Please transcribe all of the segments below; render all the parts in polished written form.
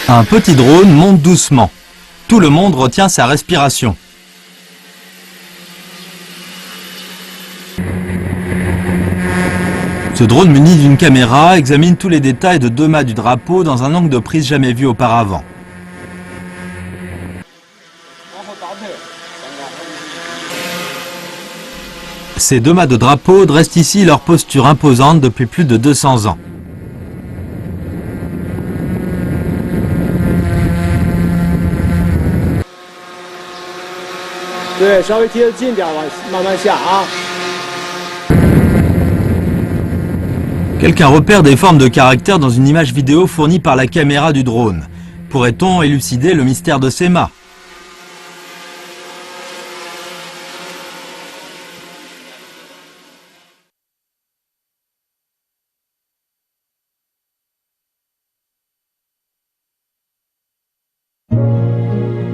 Un petit drone monte doucement. Tout le monde retient sa respiration. Ce drone muni d'une caméra examine tous les détails de deux mâts du drapeau dans un angle de prise jamais vu auparavant. Ces deux mâts de drapeau dressent ici leur posture imposante depuis plus de 200 ans. Quelqu'un repère des formes de caractères dans une image vidéo fournie par la caméra du drone. Pourrait-on élucider le mystère de ces mâts ?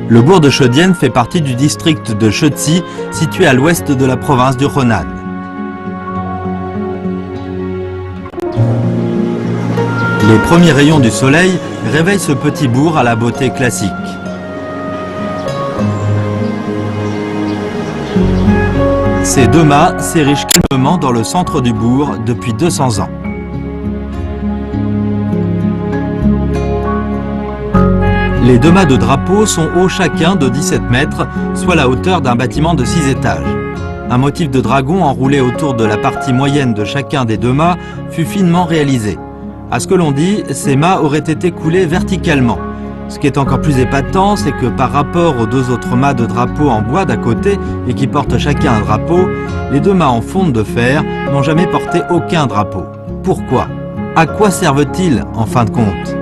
Le bourg de Chaudienne fait partie du district de Chotzi, situé à l'ouest de la province du Henan. Les premiers rayons du soleil réveillent ce petit bourg à la beauté classique. Ces deux mâts s'érigent calmement dans le centre du bourg depuis 200 ans. Les deux mâts de drapeau sont hauts chacun de 17 mètres, soit la hauteur d'un bâtiment de 6 étages. Un motif de dragon enroulé autour de la partie moyenne de chacun des deux mâts fut finement réalisé. À ce que l'on dit, ces mâts auraient été coulés verticalement. Ce qui est encore plus épatant, c'est que par rapport aux deux autres mâts de drapeau en bois d'à côté et qui portent chacun un drapeau, les deux mâts en fonte de fer n'ont jamais porté aucun drapeau. Pourquoi? À quoi servent-ils en fin de compte?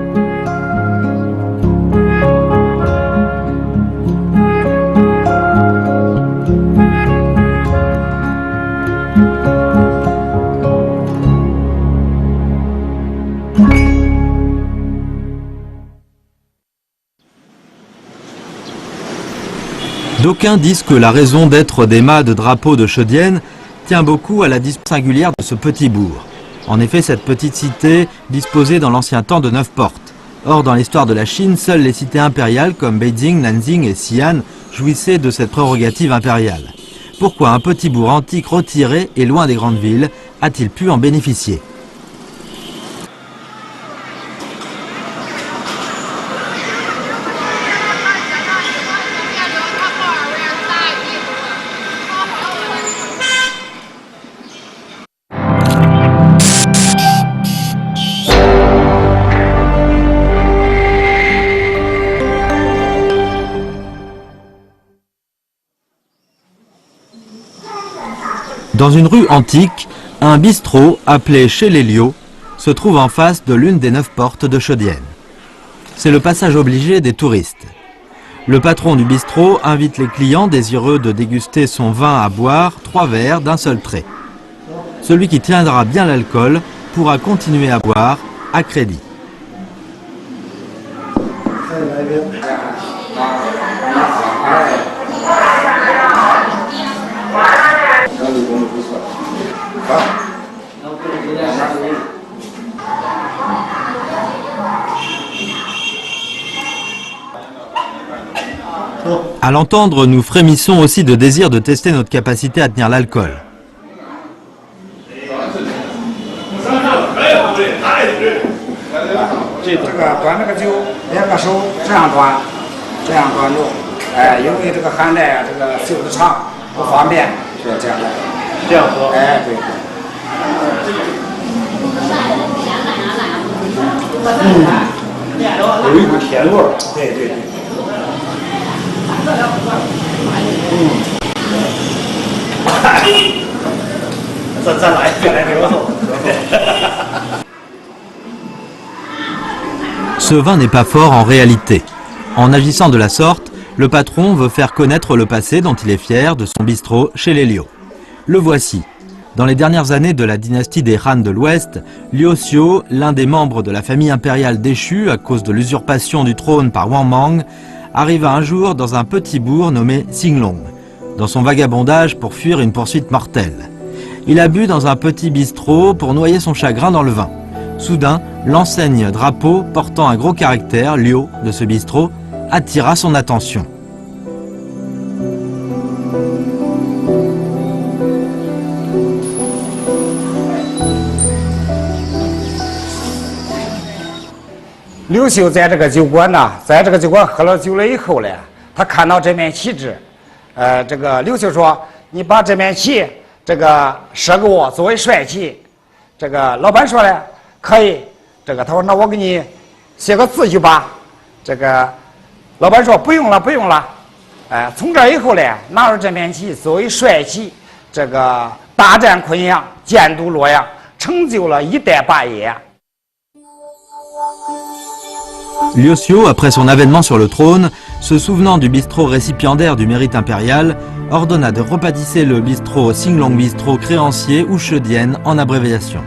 D'aucuns disent que la raison d'être des mâts de drapeau de Chaudienne tient beaucoup à la disposition singulière de ce petit bourg. En effet, cette petite cité disposait dans l'ancien temps de 9 portes. Or, dans l'histoire de la Chine, seules les cités impériales comme Beijing, Nanjing et Xi'an jouissaient de cette prérogative impériale. Pourquoi un petit bourg antique retiré et loin des grandes villes a-t-il pu en bénéficier ? Dans une rue antique, un bistrot appelé Chez les Liaux se trouve en face de l'une des 9 portes de Chaudienne. C'est le passage obligé des touristes. Le patron du bistrot invite les clients désireux de déguster son vin à boire 3 verres d'un seul trait. Celui qui tiendra bien l'alcool pourra continuer à boire à crédit. À l'entendre, nous frémissons aussi de désir de tester notre capacité à tenir l'alcool. Ce vin n'est pas fort en réalité. En agissant de la sorte, le patron veut faire connaître le passé dont il est fier de son bistrot Chez les Liaux. Le voici. Dans les dernières années de la dynastie des Han de l'Ouest, Liu Xiu, l'un des membres de la famille impériale déchue à cause de l'usurpation du trône par Wang Mang, arriva un jour dans un petit bourg nommé Xinglong, dans son vagabondage pour fuir une poursuite mortelle. il a bu dans un petit bistrot pour noyer son chagrin dans le vin. Soudain, l'enseigne drapeau portant un gros caractère, Liu, de ce bistrot, attira son attention.刘秀在这个酒馆呢，在这个酒馆喝了酒了以后呢，他看到这面旗帜，这个刘秀说：“你把这面旗这个射给我作为帅旗。”这个老板说呢：“可以。”这个他说：“那我给你写个字据吧。”这个老板说：“不用了，不用了。”从这以后呢，拿着这面旗作为帅旗，这个大战昆阳，建都洛阳，成就了一代霸业。 Liu Xiu, après son avènement sur le trône, se souvenant du bistrot récipiendaire du mérite impérial, ordonna de rebaptiser le bistrot Xinglong Bistrot Créancier ou Chedienne en abréviation.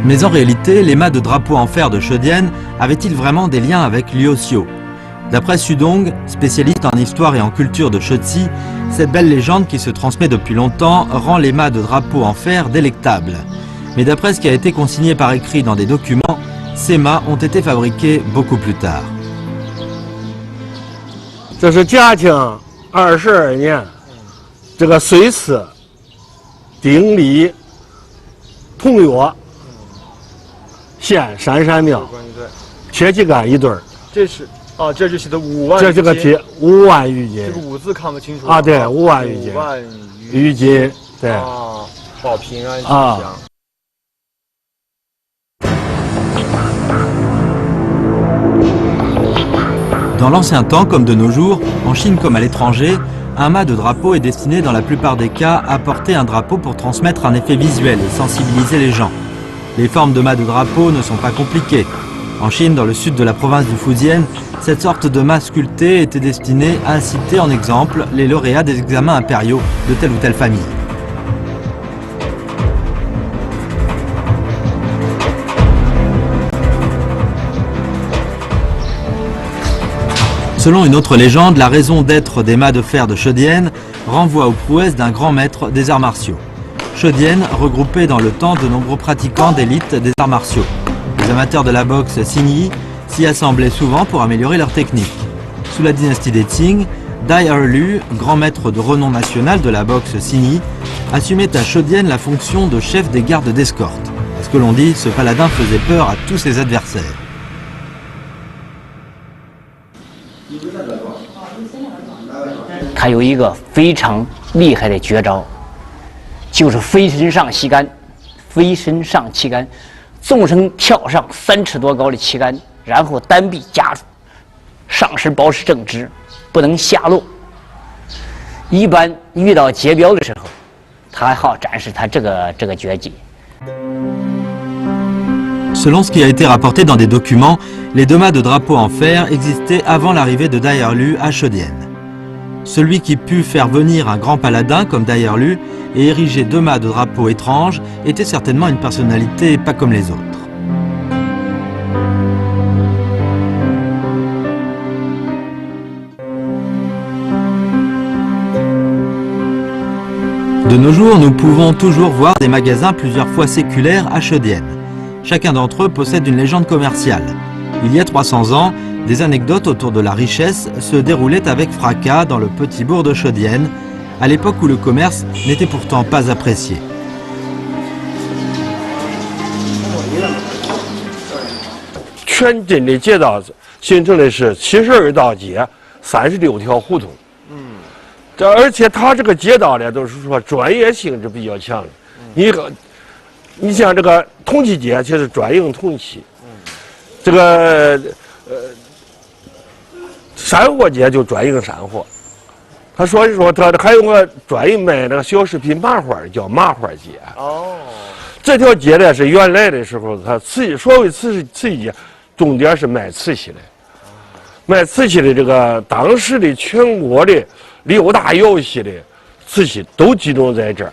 Mais en réalité, les mâts de drapeau en fer de Chedienne avaient-ils vraiment des liens avec Liu Xiu? D'après Sudong, spécialiste en histoire et en culture de Shotsi, cette belle légende qui se transmet depuis longtemps rend les mâts de drapeau en fer délectables. Mais d'après ce qui a été consigné par écrit dans des documents, ces mâts ont été fabriqués beaucoup plus tard. 这是嘉庆22年，这个水师丁礼同岳县山山庙切旗杆一对儿。这是。 啊，这就写的5万。这是个铁5万余斤。这个5字看不清楚啊，对，5万余斤。5万余斤，对。啊，保平安吉祥。Dans l'ancien temps, comme de nos jours, en Chine comme à l'étranger, un mât de drapeau est destiné dans la plupart des cas à porter un drapeau pour transmettre un effet visuel et sensibiliser les gens. Les formes de mât de drapeau ne sont pas compliquées. En Chine, dans le sud de la province du Fujian, cette sorte de mât sculpté était destiné à citer en exemple les lauréats des examens impériaux de telle ou telle famille. Selon une autre légende, la raison d'être des mâts de fer de Chedienne renvoie aux prouesses d'un grand maître des arts martiaux. Chedienne regroupait dans le temps de nombreux pratiquants d'élite des arts martiaux. Les amateurs de la boxe Xingyi s'y assemblaient souvent pour améliorer leur technique. Sous la dynastie des Qing, Dai Erlu, grand maître de renom national de la boxe Xingyi, assumait à Chedienne la fonction de chef des gardes d'escorte. À ce que l'on dit, ce paladin faisait peur à tous ses adversaires. 他有一个非常厉害的绝招，就是飞身上旗杆，飞身上旗杆，纵身跳上3尺多高的旗杆，然后单臂夹住，上身保持正直，不能下落。一般遇到劫镖的时候，他还好展示他这个绝技。 Selon ce qui a été rapporté dans des documents, les deux mâts de drapeau en fer existaient avant l'arrivée de Dai Erlu à Chedienne. Celui qui put faire venir un grand paladin comme Dai Erlu et ériger deux mâts de drapeau étranges était certainement une personnalité pas comme les autres. De nos jours, nous pouvons toujours voir des magasins plusieurs fois séculaires à Chedienne. Chacun d'entre eux possède une légende commerciale. Il y a 300 ans, des anecdotes autour de la richesse se déroulaient avec fracas dans le petit bourg de Chedienne, à l'époque où le commerce n'était pourtant pas apprécié. Chedienne 的街道形成的是72道街，36条胡同。而且它这个街道呢，都是说专业性质比较强的。你像这个铜器街，就是专营铜器。这个山货街就专营山货。他说他还有个专营卖那个小饰品麻花的，叫麻花街。哦。这条街呢是原来的时候，它所谓瓷器街，重点是卖瓷器的。卖瓷器的这个当时的全国的6大窑系的瓷器都集中在这儿。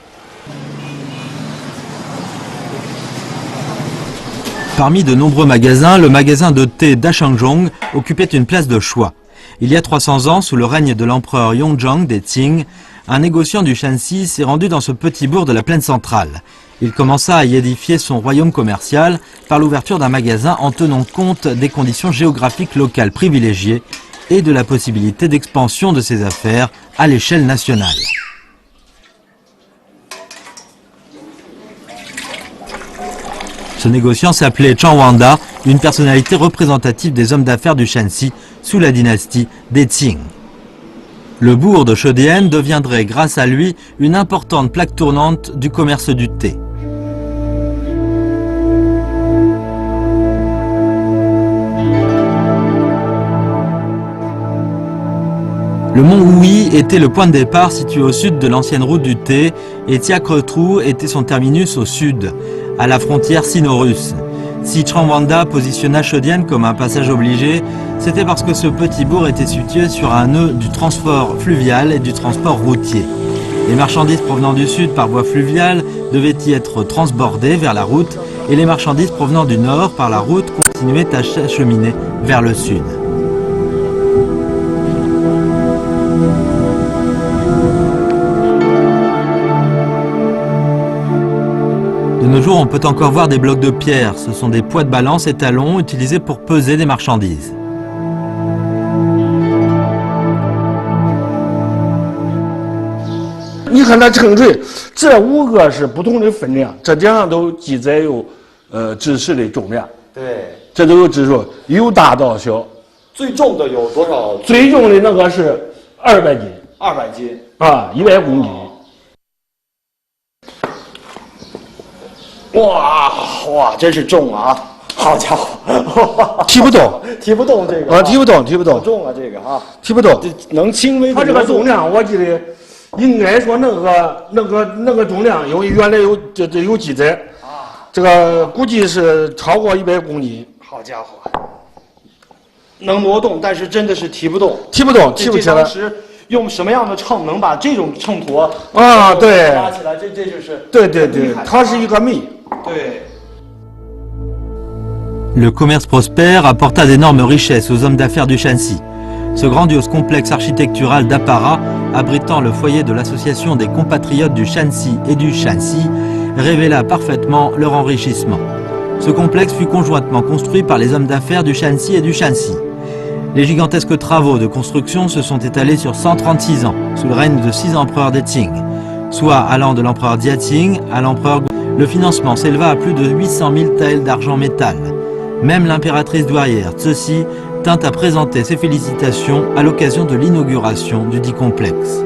Parmi de nombreux magasins, le magasin de thé d'Ashangzhong occupait une place de choix. Il y a 300 ans, sous le règne de l'empereur Yongzheng des Qing, un négociant du Shanxi s'est rendu dans ce petit bourg de la plaine centrale. Il commença à y édifier son royaume commercial par l'ouverture d'un magasin en tenant compte des conditions géographiques locales privilégiées et de la possibilité d'expansion de ses affaires à l'échelle nationale. Ce négociant s'appelait Chang Wanda, une personnalité représentative des hommes d'affaires du Shanxi sous la dynastie des Qing. Le bourg de Shodian deviendrait grâce à lui une importante plaque tournante du commerce du thé. Le mont Wuyi était le point de départ situé au sud de l'ancienne route du thé et Tiakretru était son terminus au sud, à la frontière sino-russe. Si Chang Wanda positionna Shodian comme un passage obligé, c'était parce que ce petit bourg était situé sur un nœud du transport fluvial et du transport routier. Les marchandises provenant du sud par voie fluviale devaient y être transbordées vers la route et les marchandises provenant du nord par la route continuaient à s'acheminer vers le sud. De nos jours, on peut encore voir des blocs de pierre. Ce sont des poids de balance et talons utilisés pour peser des marchandises.你看它称重，这5个是不同的分量，这顶上都记载有指示的重量。对，这都有指数，由大到小。最重的有多少？最重的那个是200斤200斤啊，100公斤。哇，真是重啊！好家伙，提不动，提不动这个啊，提不动，提不好动，重啊这个啊，提不动。能轻微的。它这个重量，我记得应该说那个重量，因为原来有记载啊，这个估计是超过100公斤。好家伙，能挪动，但是真的是提不动，提不动，提不起来。当时用什么样的秤能把这种秤砣啊？对，拉起来，这就是对，它是一个谜。对。Le commerce prospère apporta d'énormes richesses aux hommes d'affaires du Shanxi. Ce grandiose complexe architectural d'apparat, abritant le foyer de l'association des compatriotes du Shanxi et du Shanxi, révéla parfaitement leur enrichissement. Ce complexe fut conjointement construit par les hommes d'affaires du Shanxi et du Shanxi. Les gigantesques travaux de construction se sont étalés sur 136 ans, sous le règne de 6 empereurs des Qing, soit allant de l'empereur Jiaqing à l'empereur. Le financement s'éleva à plus de 800 000 taels d'argent métal. Même l'impératrice douairière Cixi tint à présenter ses félicitations à l'occasion de l'inauguration du dit complexe.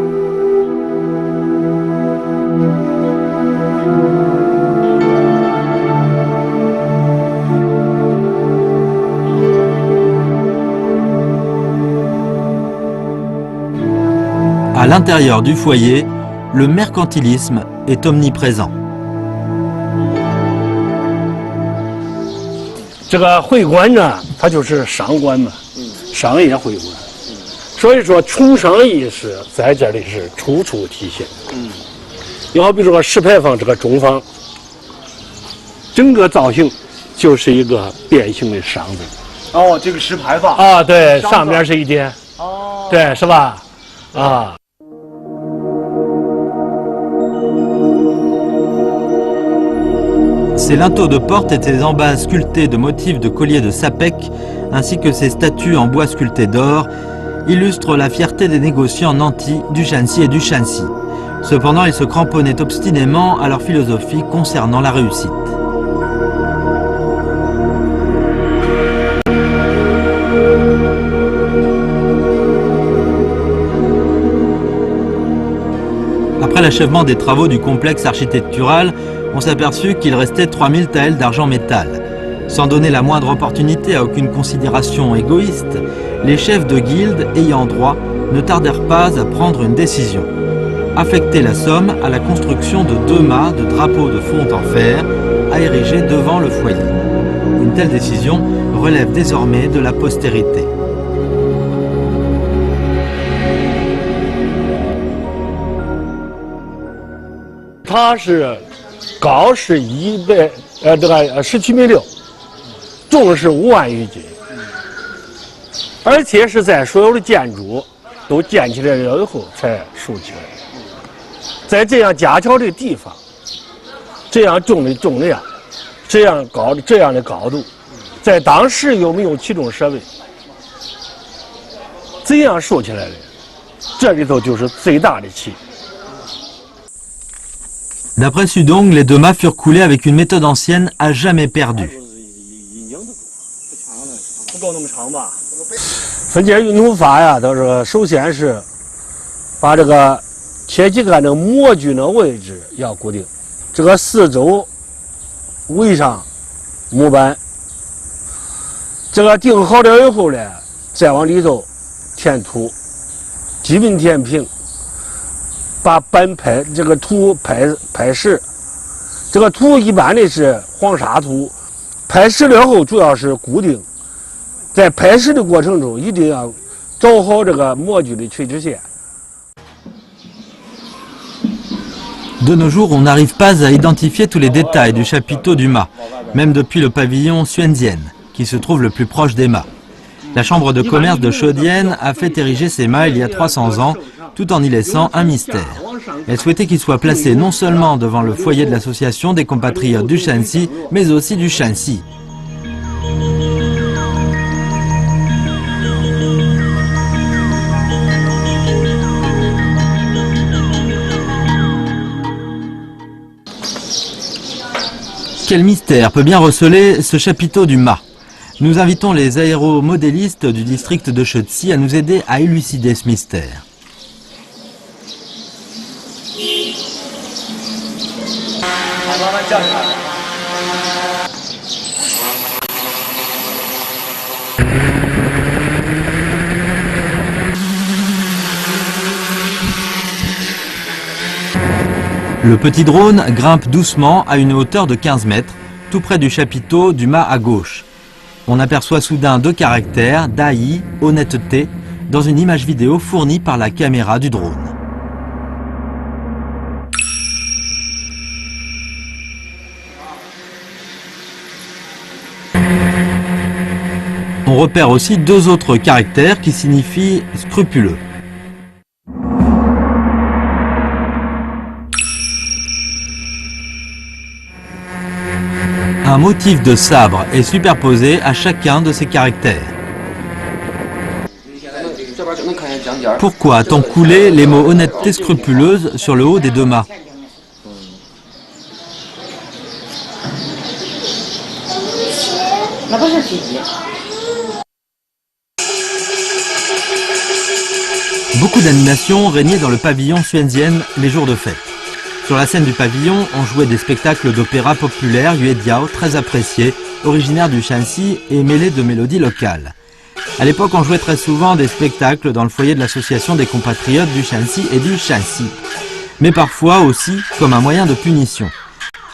À l'intérieur du foyer, le mercantilisme est omniprésent. 这个会馆呢，它就是商馆嘛，商业会馆。所以说，穷商意识在这里是处处体现。你好比说石牌坊这个中坊，整个造型就是一个变形的商字。哦，这个石牌坊啊，对，上面是一点。哦，对，是吧？啊。Ces linteaux de porte étaient des embasses sculptées de motifs de colliers de sapèque, ainsi que ces statues en bois sculptées d'or, illustrent la fierté des négociants nantis du Shanxi et du Shanxi. Cependant, ils se cramponnaient obstinément à leur philosophie concernant la réussite. Après l'achèvement des travaux du complexe architectural, on s'aperçut qu'il restait 3000 taels d'argent métal. Sans donner la moindre opportunité à aucune considération égoïste, les chefs de guilde ayant droit ne tardèrent pas à prendre une décision. Affecter la somme à la construction de 2 mâts de drapeaux de fonte en fer à ériger devant le foyer. Une telle décision relève désormais de la postérité.它是高是17.6米，重是5万余斤，而且是在所有的建筑都建起来了以后才竖起来。在这样架桥的地方，这样重的重量，这样的高度，在当时又没有起重设备，这样竖起来的，这里头就是最大的气。 D'après Sudong, les deux mâts furent coulés avec une méthode ancienne à jamais perdue. 不够那么长吧？分解运土法呀，都是首先是把这个铁旗杆的模具的位置要固定，这个四周围上木板，这个定好了以后呢，再往里头填土，基本填平。 把板拍这个土拍实，这个土一般的是黄沙土，拍实了后主要是固定，在拍实的过程中一定要找好这个模具的垂直线。 De nos jours, on n'arrive pas à identifier tous les détails du chapiteau du mât, même depuis le pavillon Xuanzienne, qui se trouve le plus proche des mâts. La chambre de commerce de Chaudienne a fait ériger ces mâts il y a 300 ans, tout en y laissant un mystère. Elle souhaitait qu'ils soient placés non seulement devant le foyer de l'association des compatriotes du Shanxi, mais aussi du Shanxi. Quel mystère peut bien receler ce chapiteau du mât? Nous invitons les aéromodélistes du district de Shotsi à nous aider à élucider ce mystère. Le petit drone grimpe doucement à une hauteur de 15 mètres, tout près du chapiteau du mât à gauche. On aperçoit soudain 2 caractères, Dai, honnêteté, dans une image vidéo fournie par la caméra du drone. On repère aussi 2 autres caractères qui signifient scrupuleux. Un motif de sabre est superposé à chacun de ces caractères. Pourquoi a-t-on coulé les mots honnêteté scrupuleuse sur le haut des 2 mâts? Beaucoup d'animations régnaient dans le pavillon Xuanzienne les jours de fête. Sur la scène du pavillon, on jouait des spectacles d'opéra populaire Yuediao très appréciés, originaires du Shanxi et mêlés de mélodies locales. À l'époque, on jouait très souvent des spectacles dans le foyer de l'association des compatriotes du Shanxi et du Shanxi. Mais parfois aussi comme un moyen de punition.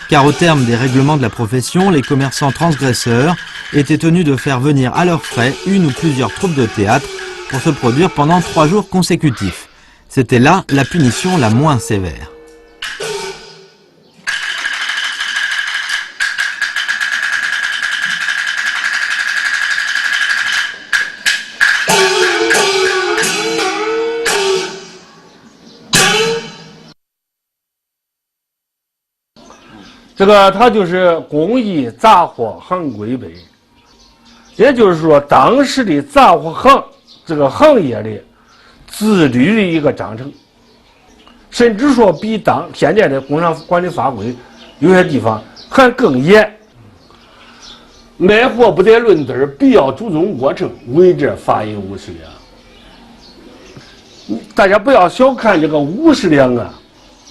Car au terme des règlements de la profession, les commerçants transgresseurs étaient tenus de faire venir à leurs frais une ou plusieurs troupes de théâtre pour se produire pendant 3 jours consécutifs. C'était là la punition la moins sévère.这个它就是工艺杂货行规本，也就是说当时的杂货行这个行业的自律的一个章程，甚至说比现在的工商管理法规有些地方还更严。卖货不得论资儿，必要注重过程，违者罚银50两。大家不要小看这个50两啊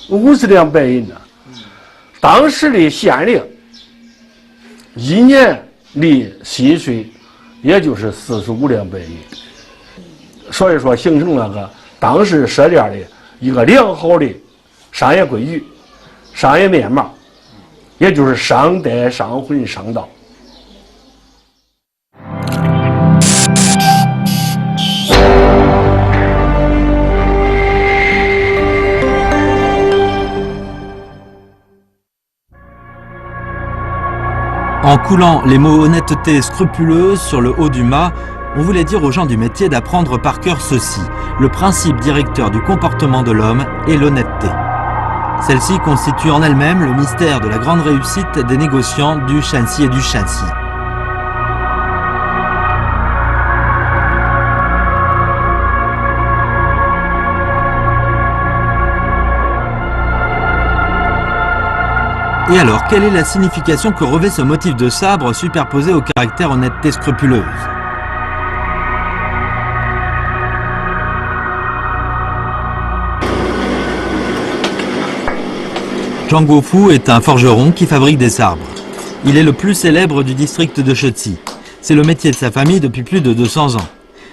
，50两白银啊。当时的县令1年的薪水也就是45两白银，所以说形成了个当时社店的一个良好的商业规矩、商业面貌，也就是商德、商魂、商道。En coulant les mots honnêteté scrupuleuse sur le haut du mât, on voulait dire aux gens du métier d'apprendre par cœur ceci, le principe directeur du comportement de l'homme est l'honnêteté. Celle-ci constitue en elle-même le mystère de la grande réussite des négociants du Shanxi et du Shanxi. Et alors, quelle est la signification que revêt ce motif de sabre superposé au caractère honnêteté scrupuleuse? Zhang Guofu est un forgeron qui fabrique des sabres. Il est le plus célèbre du district de Sheci. C'est le métier de sa famille depuis plus de 200 ans.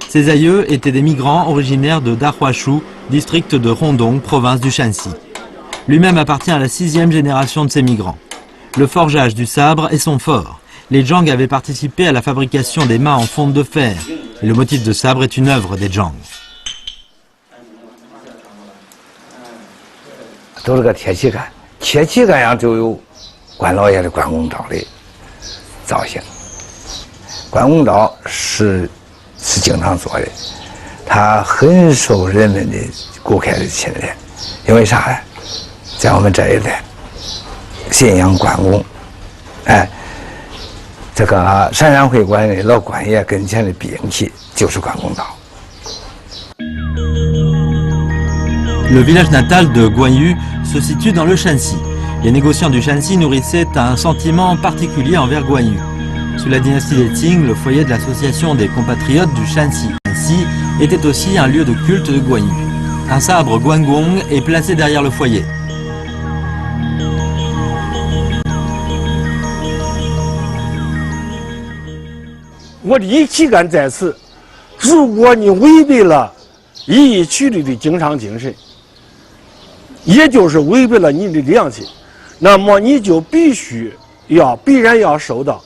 Ses aïeux étaient des migrants originaires de Dahuashu, district de Rondong, province du Shanxi. Lui-même appartient à la 6e génération de ces migrants. Le forgeage du sabre est son fort. Les Zhang avaient participé à la fabrication des mâts en fonte de fer. Et le motif de sabre est une œuvre des Zhang. 都是个铁器杆，铁器杆上就有关老爷的关公刀的造型。关公刀是经常做的，它很受人们的顾客的青睐。因为啥呢？在我们这一带，信仰关公，哎，这个山上会馆的老关爷跟前的兵器就是关公刀。 Le village natal de Guanyu se situe dans le Shanxi. Les négociants du Shanxi nourrissaient un sentiment particulier envers Guanyu. Sous la dynastie des Qing, le foyer de l'association des compatriotes du Shanxi était aussi un lieu de culte de Guanyu. Un sabre Guangong est placé derrière le foyer. 我的义气感在此。如果你违背了一义取利的经商精神，也就是违背了你的良心，那么你就必然要受到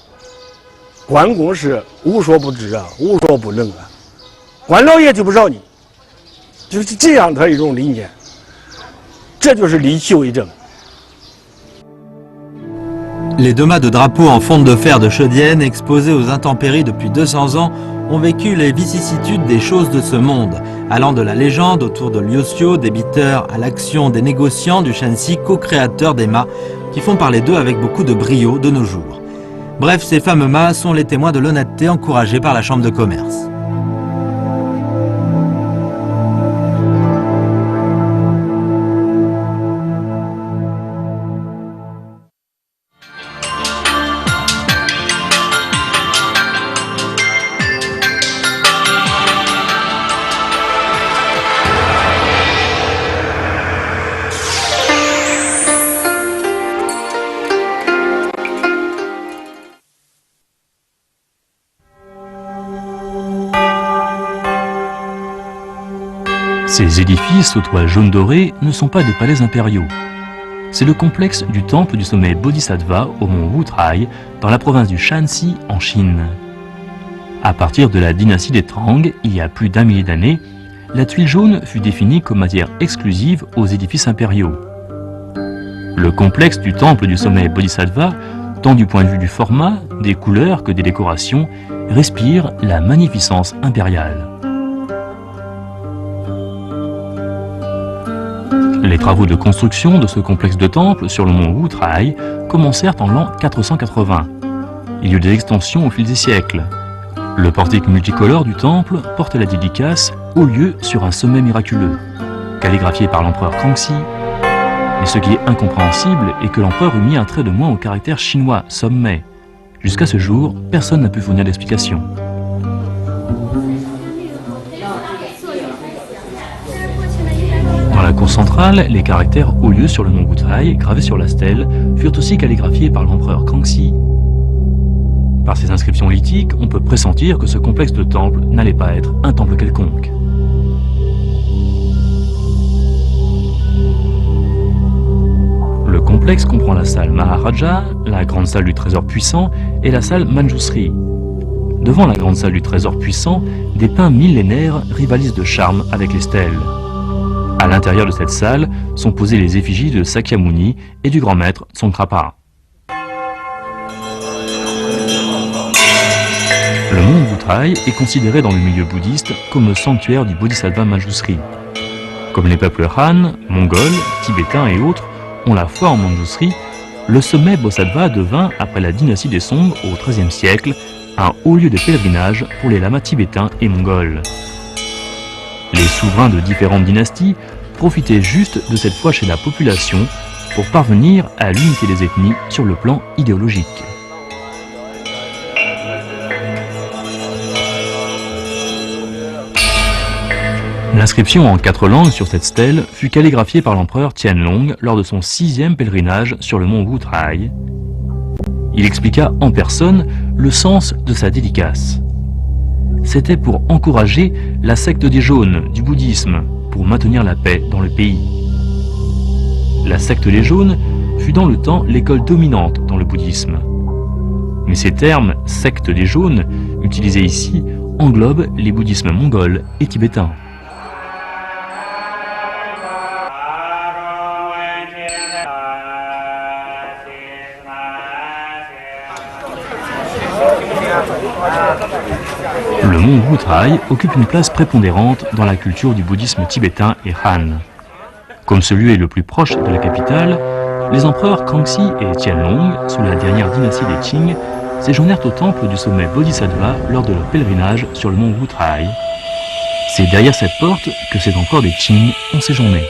关公是无所不知啊，无所不能啊，关老爷就不饶你，就是这样的一种理念，这就是理气为证。 Les deux mâts de drapeau en fonte de fer de Chaudienne, exposés aux intempéries depuis 200 ans, ont vécu les vicissitudes des choses de ce monde, allant de la légende autour de Liuxiu, débiteur, à l'action des négociants du Shanxi, co-créateurs des mâts, qui font parler d'eux avec beaucoup de brio de nos jours. Bref, ces fameux mâts sont les témoins de l'honnêteté encouragée par la Chambre de commerce. Ces édifices aux toiles jaunes dorées ne sont pas des palais impériaux. C'est le complexe du temple du sommet Bodhisattva au mont Wutrai, dans la province du Shanxi, en Chine. À partir de la dynastie des Tang, il y a plus d'1 millier d'années, la tuile jaune fut définie comme matière exclusive aux édifices impériaux. Le complexe du temple du sommet Bodhisattva, tant du point de vue du format, des couleurs que des décorations, respire la magnificence impériale. Les travaux de construction de ce complexe de temple sur le mont Wutrai commencèrent en l'an 480. Il y eut des extensions au fil des siècles. Le portique multicolore du temple porte la dédicace « Haut lieu sur un sommet miraculeux », calligraphié par l'empereur Kangxi. Mais ce qui est incompréhensible est que l'empereur eût mis un trait de moins au caractère chinois « sommet ». Jusqu'à ce jour, personne n'a pu fournir d'explication. Dans la cour centrale, les caractères « Haut lieu sur le mont Wutrai » gravés sur la stèle furent aussi calligraphiés par l'empereur Kangxi. Par ces inscriptions lithiques, on peut pressentir que ce complexe de temple n'allait pas être un temple quelconque. Le complexe comprend la salle Maharaja, la grande salle du trésor puissant et la salle Manjusri. Devant la grande salle du trésor puissant, des pins millénaires rivalisent de charme avec les stèles. À l'intérieur de cette salle sont posées les effigies de Sakyamuni et du grand maître Tsongkhapa. Wutrai est considéré dans le milieu bouddhiste comme le sanctuaire du Bodhisattva Manjusri. Comme les peuples Han, mongols, tibétains et autres ont la foi en Manjusri, le sommet Bodhisattva devint, après la dynastie des Song au XIIIe siècle, un haut lieu de pèlerinage pour les lamas tibétains et mongols. Les souverains de différentes dynasties profitaient juste de cette foi chez la population pour parvenir à l'unité des ethnies sur le plan idéologique. L'inscription en 4 langues sur cette stèle fut calligraphiée par l'empereur Tianlong lors de son 6e pèlerinage sur le mont Wutrai. Il expliqua en personne le sens de sa dédicace. C'était pour encourager la secte des Jaunes du bouddhisme, pour maintenir la paix dans le pays. La secte des Jaunes fut dans le temps l'école dominante dans le bouddhisme. Mais ces termes « secte des Jaunes » utilisés ici englobent les bouddhismes mongols et tibétains. Le mont Wutrai occupe une place prépondérante dans la culture du bouddhisme tibétain et Han. Comme ce lieu est le plus proche de la capitale, les empereurs Kangxi et Tianlong, sous la dernière dynastie des Qing, séjournèrent au temple du sommet Bodhisattva lors de leur pèlerinage sur le mont Wutrai. C'est derrière cette porte que ces empereurs des Qing ont séjourné.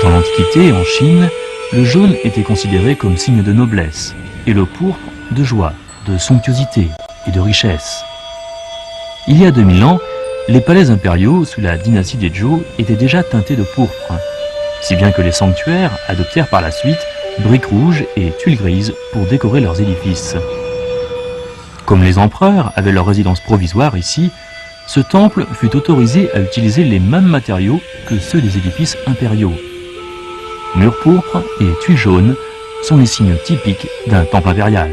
Dans l'Antiquité, en Chine, le jaune était considéré comme signe de noblesse et le pourpre de joie, de somptuosité et de richesse. Il y a 2000 ans, les palais impériaux sous la dynastie des Zhou étaient déjà teintés de pourpre, si bien que les sanctuaires adoptèrent par la suite briques rouges et tuiles grises pour décorer leurs édifices. Comme les empereurs avaient leur résidence provisoire ici, ce temple fut autorisé à utiliser les mêmes matériaux que ceux des édifices impériaux. Murs pourpres et tuiles jaunes sont les signes typiques d'un temple impérial.